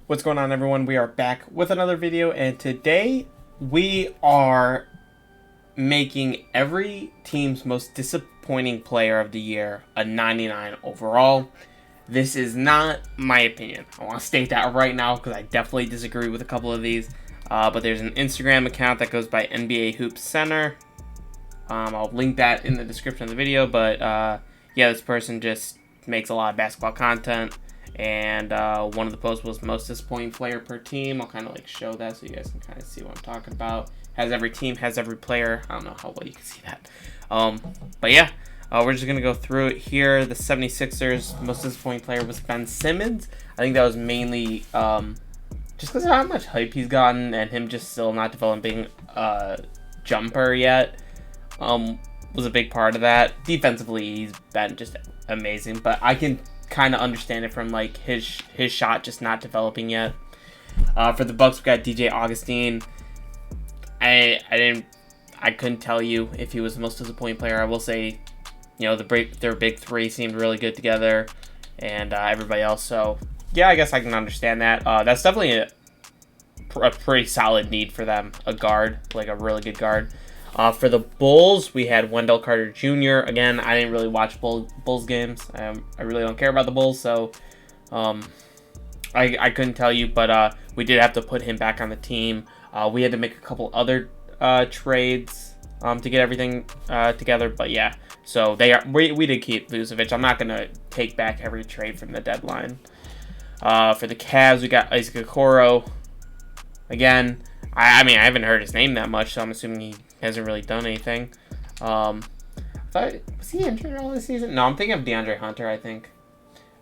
What's going on, everyone? We are back with another video, and today we are making every team's most disappointing player of the year a 99 overall. This is not my opinion. I want to state that right now because I definitely disagree with a couple of these. But there's an Instagram account that goes by NBA Hoops Center. I'll link that in the description of the video. But yeah, this person just makes a lot of basketball content. And one of the posts was most disappointing player per team. I'll kind of like show that so you guys can kind of see what I'm talking about. Has every team, has every player. I don't know how well you can see that. But yeah, we're just going to go through it here. The 76ers most disappointing player was Ben Simmons. I think that was mainly just because of how much hype he's gotten and him just still not developing a jumper yet was a big part of that. Defensively, he's been just amazing, but I can kind of understand it from like his shot just not developing yet. For the Bucks, we got DJ Augustine. I couldn't tell you if he was the most disappointing player. I will say, you know, their big three seemed really good together, and everybody else. So yeah, I guess I can understand that. That's definitely a pretty solid need for them. A guard, like a really good guard. For the Bulls, we had Wendell Carter Jr. Again, I didn't really watch Bulls games. I really don't care about the Bulls, so I couldn't tell you. But we did have to put him back on the team. We had to make a couple other trades to get everything together. But yeah, so we did keep Vucevic. I'm not gonna take back every trade from the deadline. For the Cavs, we got Isaac Okoro. Again, I mean, I haven't heard his name that much, so I'm assuming he hasn't really done anything. I thought, was he injured all this season? No, I'm thinking of DeAndre Hunter, I think.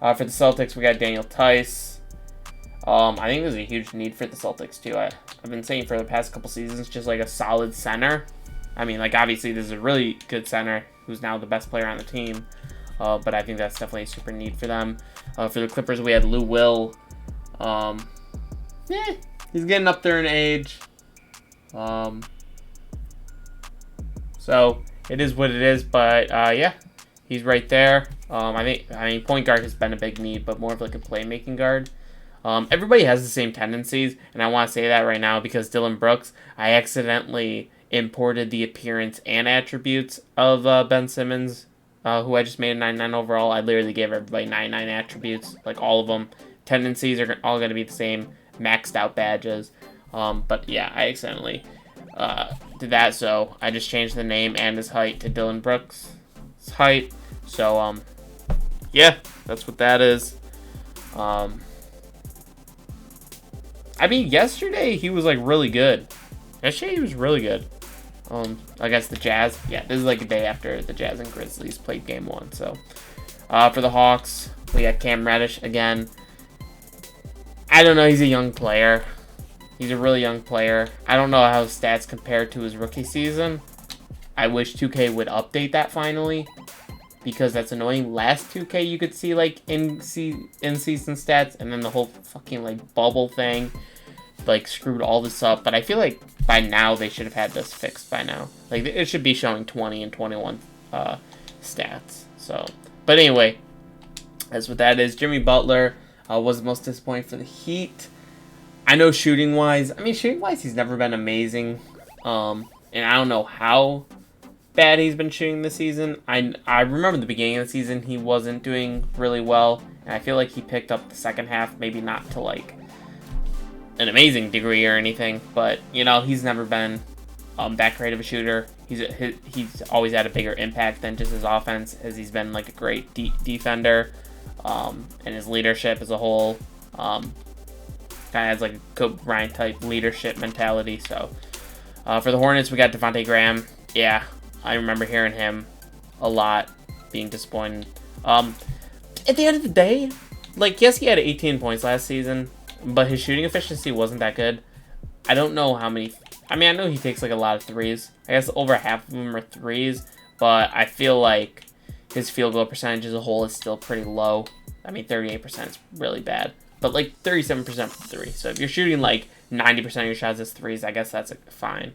For the Celtics, we got Daniel Tice. I think there's a huge need for the Celtics, too. I've been saying for the past couple seasons, just like a solid center. I mean, like, obviously, this is a really good center who's now the best player on the team. But I think that's definitely a super need for them. For the Clippers, we had Lou Will. Yeah, he's getting up there in age. So it is what it is, but yeah, he's right there. I mean, point guard has been a big need, but more of like a playmaking guard. Everybody has the same tendencies, and I want to say that right now because Dylan Brooks, I accidentally imported the appearance and attributes of Ben Simmons, who I just made a 99 overall. I literally gave everybody 99 attributes, like all of them. Tendencies are all going to be the same, maxed out badges. But yeah, I accidentally did that, so I just changed the name and his height to Dylan Brooks' height. So yeah, that's what that is. I mean, yesterday he was like really good. Yesterday he was really good. I guess the Jazz. Yeah, this is like a day after the Jazz and Grizzlies played game 1. So for the Hawks, we got Cam Reddish again. I don't know. He's a young player. He's a really young player. I don't know how his stats compare to his rookie season. I wish 2K would update that finally, because that's annoying. Last 2K you could see like in-season stats, and then the whole fucking like bubble thing like screwed all this up. But I feel like by now they should have had this fixed by now. Like it should be showing 20 and 21 stats. So, but anyway, that's what that is. Jimmy Butler was the most disappointing for the Heat. I know shooting-wise, he's never been amazing. And I don't know how bad he's been shooting this season. I remember the beginning of the season, he wasn't doing really well. And I feel like he picked up the second half, maybe not to, like, an amazing degree or anything. But, you know, he's never been that great of a shooter. He's always had a bigger impact than just his offense, as he's been, like, a great defender. And his leadership as a whole. Kind of has like a Kobe Bryant type leadership mentality. So for the Hornets, we got Devontae Graham. Yeah, I remember hearing him a lot being disappointed. At the end of the day, like, yes, he had 18 points last season, but his shooting efficiency wasn't that good. I don't know how many. I mean, I know he takes like a lot of threes. I guess over half of them are threes, but I feel like his field goal percentage as a whole is still pretty low. I mean, 38% is really bad. But like 37% for 3. So if you're shooting like 90% of your shots as threes, I guess that's fine.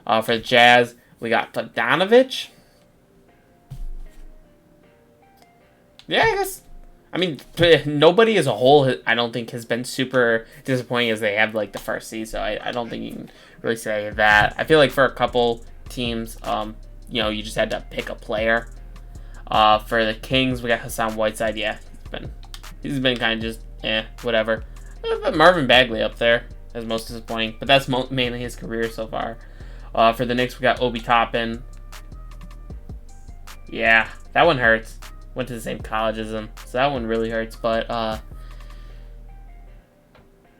For the Jazz, we got Bogdanovic. Yeah, I mean, nobody as a whole, I don't think, has been super disappointing as they have, like, the first seed. So I don't think you can really say that. I feel like for a couple teams, you know, you just had to pick a player. For the Kings, we got Hassan Whiteside. Yeah, he's been kind of just, whatever. But Marvin Bagley up there as most disappointing. But that's mainly his career so far. For the Knicks, we got Obi Toppin. Yeah, that one hurts. Went to the same college as him, so that one really hurts. But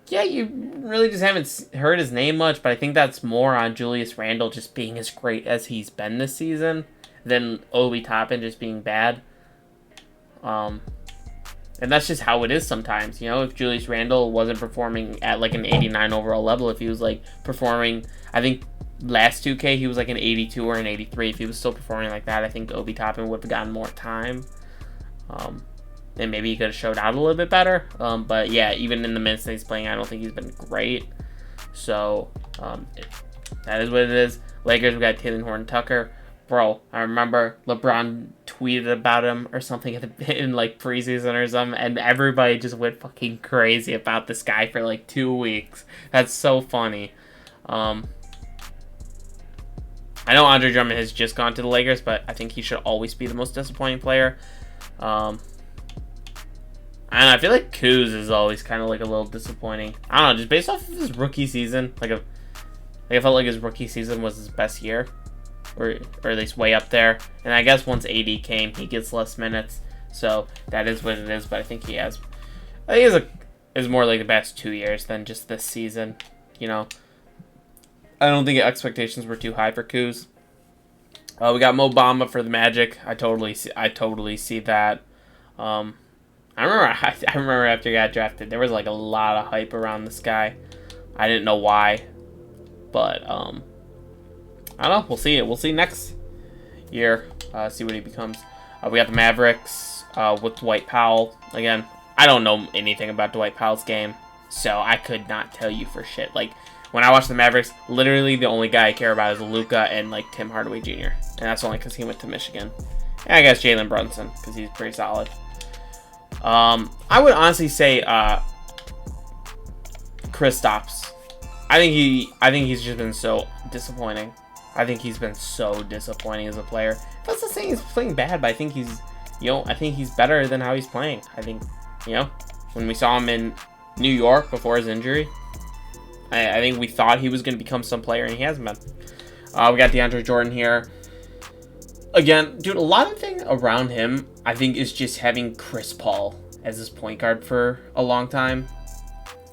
yeah, you really just haven't heard his name much. But I think that's more on Julius Randle just being as great as he's been this season than Obi Toppin just being bad. And that's just how it is sometimes. You know, if Julius Randle wasn't performing at like an 89 overall level, if he was like performing, I think last 2K he was like an 82 or an 83. If he was still performing like that, I think Obi Toppin would have gotten more time. And maybe he could have showed out a little bit better. But yeah, even in the minutes that he's playing, I don't think he's been great. So that is what it is. Lakers, we got Talen Horton-Tucker. Bro, I remember LeBron tweeted about him or something in like preseason or something, and everybody just went fucking crazy about this guy for like 2 weeks. That's so funny. I know Andre Drummond has just gone to the Lakers, but I think he should always be the most disappointing player. And I feel like Kuz is always kind of like a little disappointing. I don't know, just based off of his rookie season. I felt like his rookie season was his best year, or at least way up there. And I guess once AD came, he gets less minutes, so that is what it is. But I think he is more like the best 2 years than just this season. You know, I don't think expectations were too high for Kuz. We got Mo Bamba for the Magic. I totally see that. I remember after he got drafted, there was like a lot of hype around this guy. I didn't know why, but I don't know. We'll see it. We'll see next year. See what he becomes. We got the Mavericks with Dwight Powell again. I don't know anything about Dwight Powell's game, so I could not tell you for shit. Like, when I watch the Mavericks, literally the only guy I care about is Luka and like Tim Hardaway Jr. And that's only because he went to Michigan. And I guess Jalen Brunson, because he's pretty solid. I would honestly say Kristaps. I think he's just been so disappointing. I think he's been so disappointing as a player. That's not saying he's playing bad, but I think he's better than how he's playing. I think, when we saw him in New York before his injury, I think we thought he was going to become some player, and he hasn't been. We got DeAndre Jordan here. Again, dude, a lot of thing around him, I think, is just having Chris Paul as his point guard for a long time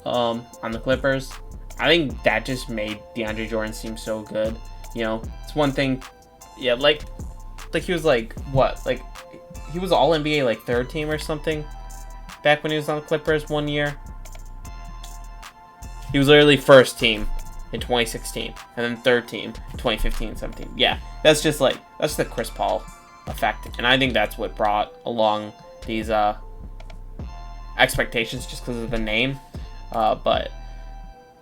on the Clippers. I think that just made DeAndre Jordan seem so good. It's one thing, yeah, like he was like, what? Like, he was All-NBA, like, third team or something back when he was on the Clippers one year. He was literally first team in 2016, and then third team 2015-17. Yeah, that's the Chris Paul effect, and I think that's what brought along these expectations just because of the name. But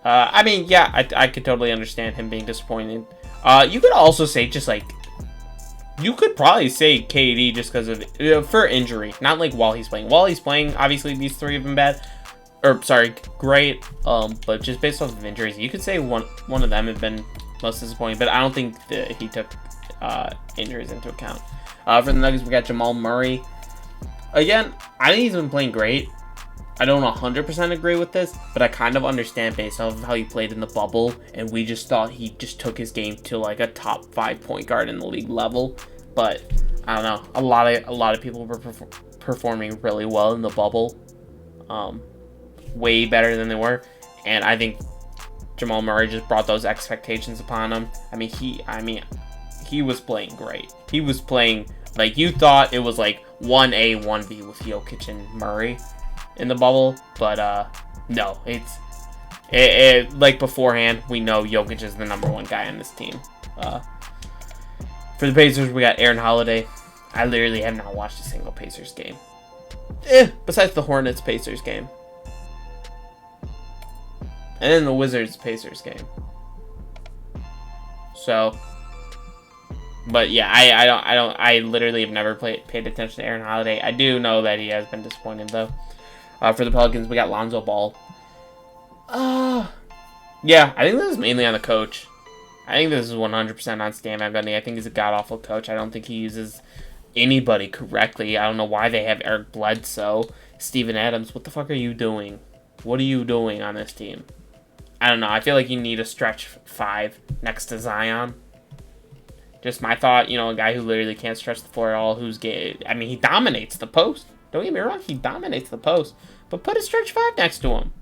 I mean, yeah, I could totally understand him being disappointed. You could also say you could probably say KD just because of for injury, not like while he's playing. While he's playing, obviously these three have been bad. Great. But just based off of injuries, you could say one of them have been most disappointing. But I don't think that he took injuries into account. For the Nuggets, we got Jamal Murray. Again, I think he's been playing great. I don't 100% agree with this, but I kind of understand based off of how he played in the bubble, and we just thought he just took his game to like a top 5 point guard in the league level. But I don't know. A lot of people were performing really well in the bubble. Way better than they were, and I think Jamal Murray just brought those expectations upon him. He was playing great. He was playing like you thought it was like 1A, 1B with Jokic and Murray in the bubble, but no, it like beforehand, we know Jokic is the number one guy on this team. For the Pacers, we got Aaron Holiday. I literally have not watched a single Pacers game. Besides the Hornets-Pacers game. And then the Wizards-Pacers game. So, But yeah, I literally have never paid attention to Aaron Holiday. I do know that he has been disappointing though. For the Pelicans, we got Lonzo Ball. Yeah, I think this is mainly on the coach. I think this is 100% on Stan Van Gundy. I think he's a god-awful coach. I don't think he uses anybody correctly. I don't know why they have Eric Bledsoe, Steven Adams. What the fuck are you doing? What are you doing on this team? I don't know. I feel like you need a stretch 5 next to Zion. Just my thought, a guy who literally can't stretch the floor at all, who's gay. I mean, he dominates the post. Don't get me wrong, he dominates the post. But put a stretch 5 next to him.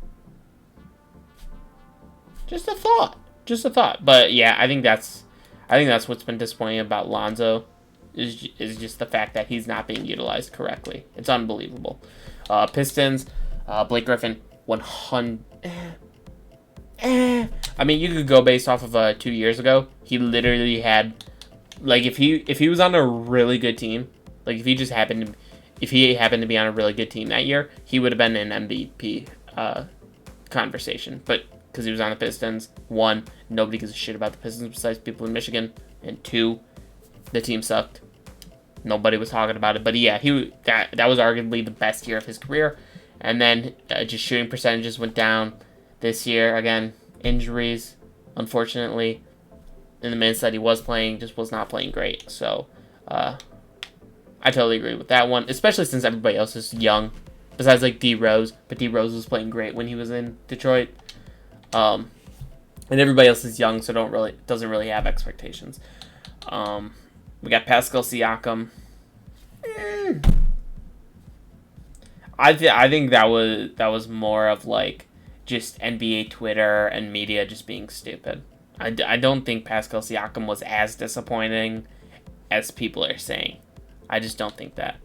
Just a thought. Just a thought. But yeah, I think that's what's been disappointing about Lonzo is just the fact that he's not being utilized correctly. It's unbelievable. Pistons, Blake Griffin, 100. I mean, you could go based off of 2 years ago. He literally had, like, if he was on a really good team, like if he happened to be on a really good team that year, he would have been in MVP conversation. But because he was on the Pistons, 1, nobody gives a shit about the Pistons besides people in Michigan, and 2, the team sucked. Nobody was talking about it. But yeah, that was arguably the best year of his career. And then just shooting percentages went down this year. Again, injuries, unfortunately. In the minutes that he was playing, just was not playing great. So, I totally agree with that one, especially since everybody else is young. Besides, like, D Rose. But D Rose was playing great when he was in Detroit. And everybody else is young, so doesn't really have expectations. We got Pascal Siakam. I think that was more of like just NBA Twitter and media just being stupid. I don't think Pascal Siakam was as disappointing as people are saying. I just don't think that.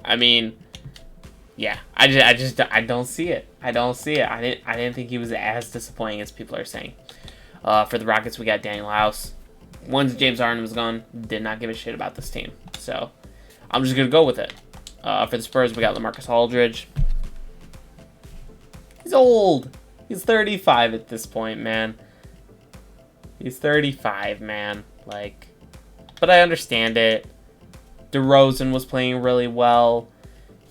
I mean, yeah, I don't see it. I don't see it. I didn't think he was as disappointing as people are saying. For the Rockets, we got Daniel House. Once James Harden was gone, did not give a shit about this team. So, I'm just going to go with it. For the Spurs, we got LaMarcus Aldridge. He's old. He's 35 at this point, man. He's 35, man. Like, but I understand it. DeRozan was playing really well.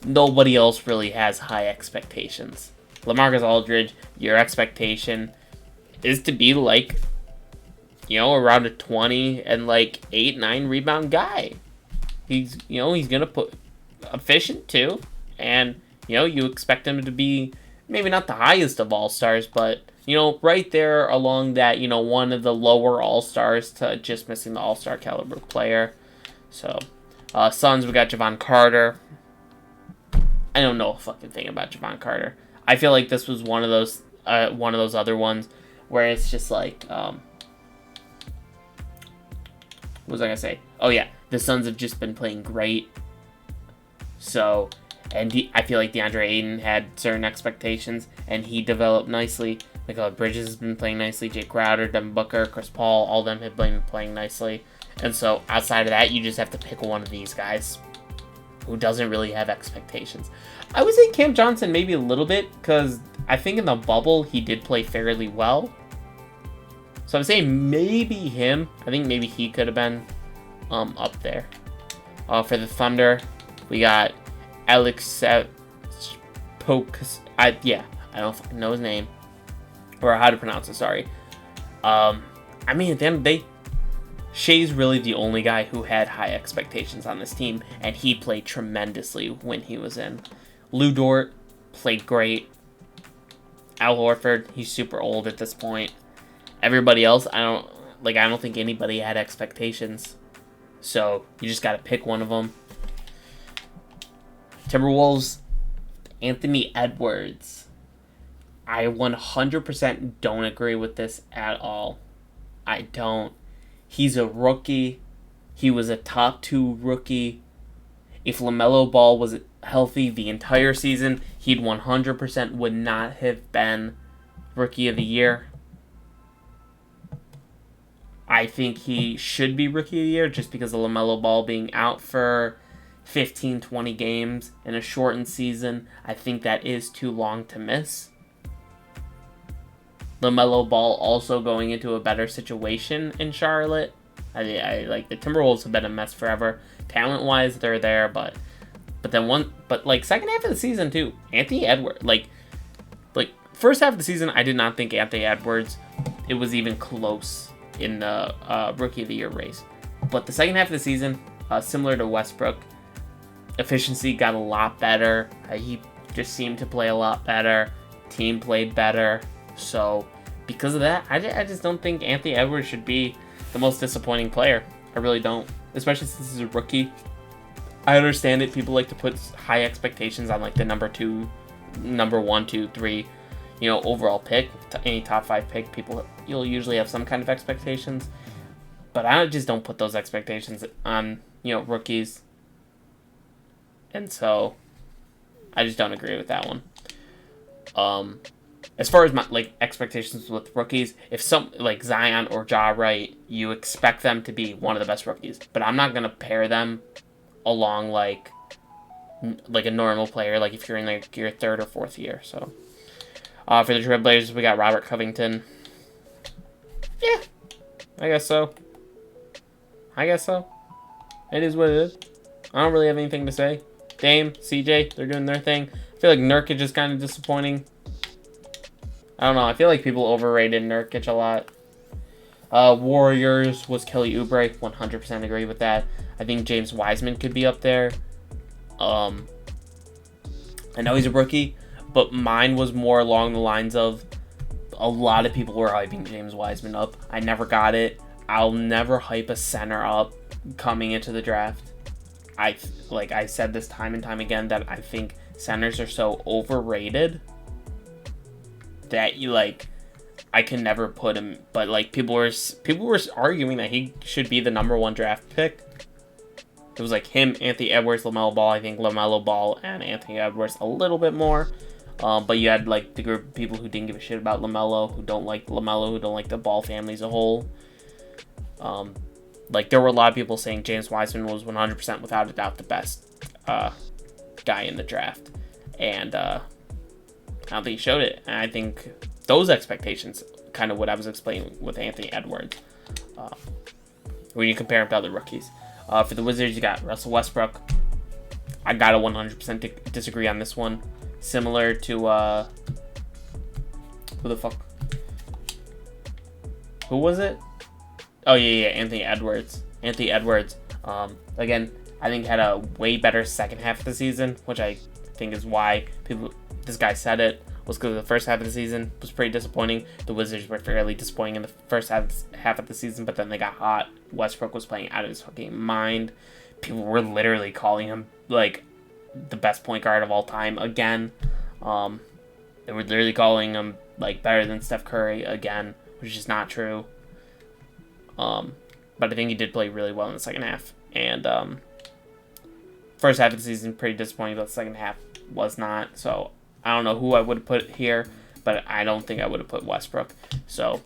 Nobody else really has high expectations. LaMarcus Aldridge, your expectation is to be like, around a 20 and like 8-9 rebound guy. He's gonna put efficient too, and you expect him to be maybe not the highest of all-stars, but right there along that, one of the lower all-stars to just missing the all-star caliber player. So, Suns, we got Javon Carter. I don't know a fucking thing about Javon Carter. I feel like this was one of those other ones where it's just like, what was I gonna say? Oh yeah, the Suns have just been playing great. So, and I feel like DeAndre Ayton had certain expectations, and he developed nicely. Like Bridges has been playing nicely. Jake Crowder, Devin Booker, Chris Paul, all of them have been playing nicely. And so, outside of that, you just have to pick one of these guys who doesn't really have expectations. I would say Cam Johnson maybe a little bit, because I think in the bubble he did play fairly well. So I'm saying maybe him. I think maybe he could have been up there. For the Thunder, we got Alex Pokus. I don't fucking know his name. Or how to pronounce it, sorry. I mean, at the end of the day, Shea's really the only guy who had high expectations on this team, and he played tremendously when he was in. Lou Dort played great. Al Horford, he's super old at this point. Everybody else, I don't think anybody had expectations. So, you just got to pick one of them. Timberwolves, Anthony Edwards. I 100% don't agree with this at all. I don't. He's a rookie. He was a top 2 rookie. If LaMelo Ball was healthy the entire season, he'd 100% would not have been Rookie of the Year. I think he should be Rookie of the Year just because of LaMelo Ball being out for 15, 20 games in a shortened season. I think that is too long to miss. LaMelo Ball also going into a better situation in Charlotte. I like the Timberwolves have been a mess forever. Talent-wise, they're there, but like second half of the season too, Anthony Edwards, like first half of the season, I did not think Anthony Edwards, it was even close in the Rookie of the Year race. But the second half of the season, similar to Westbrook, efficiency got a lot better. He just seemed to play a lot better. Team played better. So because of that, I just don't think Anthony Edwards should be the most disappointing player. I really don't, especially since he's a rookie. I understand it. People like to put high expectations on like the number 1, 2, 3, overall pick. Any top 5 pick, you'll usually have some kind of expectations. But I just don't put those expectations on, rookies. And so I just don't agree with that one. As far as my expectations with rookies, if some like Zion or Ja Wright, you expect them to be one of the best rookies, but I'm not gonna pair them along like a normal player, like if you're in like your 3rd or 4th year. So for the Trailblazers, we got Robert Covington. Yeah, I guess so. It is what it is. I don't really have anything to say. Dame, CJ, they're doing their thing. I feel like Nurkic is kind of disappointing. I don't know. I feel like people overrated Nurkic a lot. Warriors was Kelly Oubre. 100% agree with that. I think James Wiseman could be up there. I know he's a rookie, but mine was more along the lines of a lot of people were hyping James Wiseman up. I never got it. I'll never hype a center up coming into the draft. I said this time and time again that I think centers are so overrated that I can never put him. But people were arguing that he should be the number 1 draft pick. It was him, Anthony Edwards, LaMelo Ball. I think LaMelo Ball and Anthony Edwards a little bit more. But you had the group of people who didn't give a shit about LaMelo, who don't like LaMelo, who don't like the Ball family as a whole. There were a lot of people saying James Wiseman was 100% without a doubt the best guy in the draft. And I don't think he showed it. And I think those expectations, kind of what I was explaining with Anthony Edwards, when you compare him to other rookies. For the Wizards, you got Russell Westbrook. I gotta 100% disagree on this one. Similar to, who the fuck? Who was it? Oh, yeah, Anthony Edwards. Again, I think had a way better second half of the season, which I think is why this guy said it, was because the first half of the season was pretty disappointing. The Wizards were fairly disappointing in the first half of the season, but then they got hot. Westbrook was playing out of his fucking mind. People were literally calling him, the best point guard of all time again. They were literally calling him, better than Steph Curry again, which is not true. But I think he did play really well in the second half. And first half of the season, pretty disappointing, but the second half was not. So I don't know who I would have put here, but I don't think I would have put Westbrook. So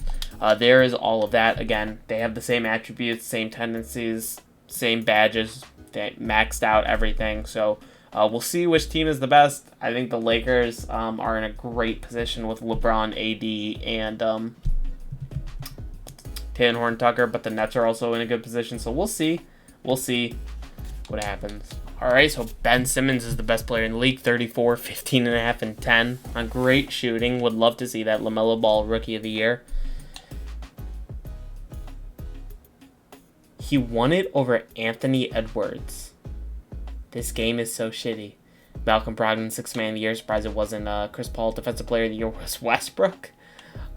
there is all of that. Again, they have the same attributes, same tendencies, same badges. They maxed out everything. So we'll see which team is the best. I think the Lakers are in a great position with LeBron, AD, and Tatum Horton-Tucker, but the Nets are also in a good position, so we'll see. We'll see what happens. All right, so Ben Simmons is the best player in the league, 34, 15.5, and 10 on great shooting. Would love to see that. LaMelo Ball, Rookie of the Year. He won it over Anthony Edwards. This game is so shitty. Malcolm Brogdon, 6th Man of the Year. Surprised it wasn't Chris Paul. Defensive Player of the Year was Westbrook.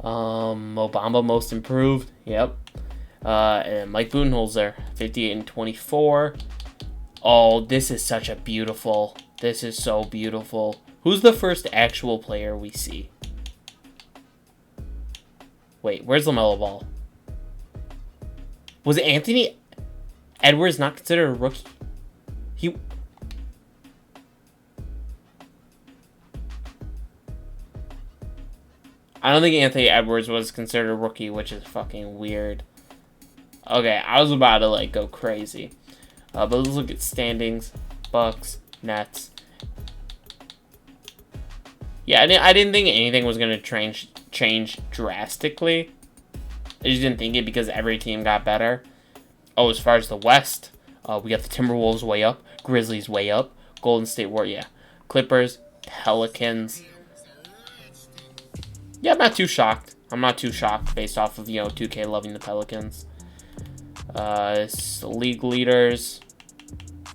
Mobamba most improved. Yep. And Mike Budenholzer, 58 and 24. Oh, this is such a beautiful. This is so beautiful. Who's the first actual player we see? Wait, where's LaMelo Ball? Was Anthony Edwards not considered a rookie? I don't think Anthony Edwards was considered a rookie, which is fucking weird. Okay, I was about to go crazy. But let's look at standings. Bucks, Nets. Yeah, I didn't think anything was going to change drastically. I just didn't think it because every team got better. Oh, as far as the West, we got the Timberwolves way up, Grizzlies way up, Golden State Warriors, Clippers, Pelicans. Yeah, I'm not too shocked. I'm not too shocked based off of, 2K loving the Pelicans. League leaders.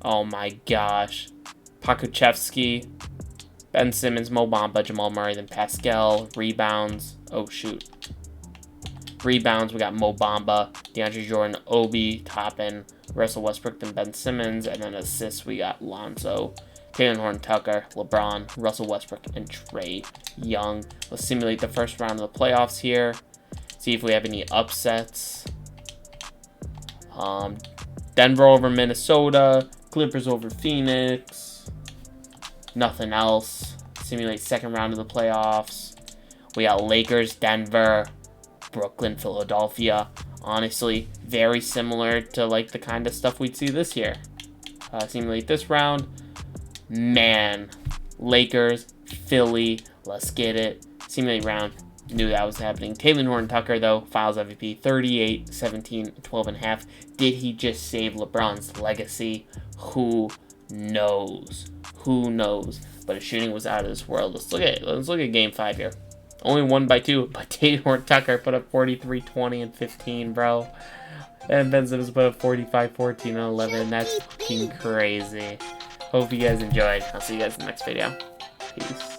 Oh my gosh. Pakuchevsky, Ben Simmons, Mo Bamba, Jamal Murray, then Pascal. Rebounds. Oh, shoot. Rebounds, we got Mo Bamba, DeAndre Jordan, Obi, Toppin, Russell Westbrook, then Ben Simmons. And then assists, we got Lonzo, Taylor Horn Tucker, LeBron, Russell Westbrook, and Trae Young. Let's simulate the first round of the playoffs here. See if we have any upsets. Denver over Minnesota, Clippers over Phoenix. Nothing else. Simulate second round of the playoffs. We got Lakers, Denver, Brooklyn, Philadelphia. Honestly, very similar to like the kind of stuff we'd see this year. Simulate this round. Man, Lakers, Philly, let's get it. Simulate round. Knew that was happening. Taylor Horn Tucker, though, Finals MVP, 38, 17, 12 and a half. Did he just save LeBron's legacy? Who knows? Who knows? But his shooting was out of this world. Let's look at Game 5 here. Only won by 2, but Taylor Horn Tucker put up 43, 20, and 15, bro. And Ben Simmons put up 45, 14, and 11. That's fucking crazy. Hope you guys enjoyed. I'll see you guys in the next video. Peace.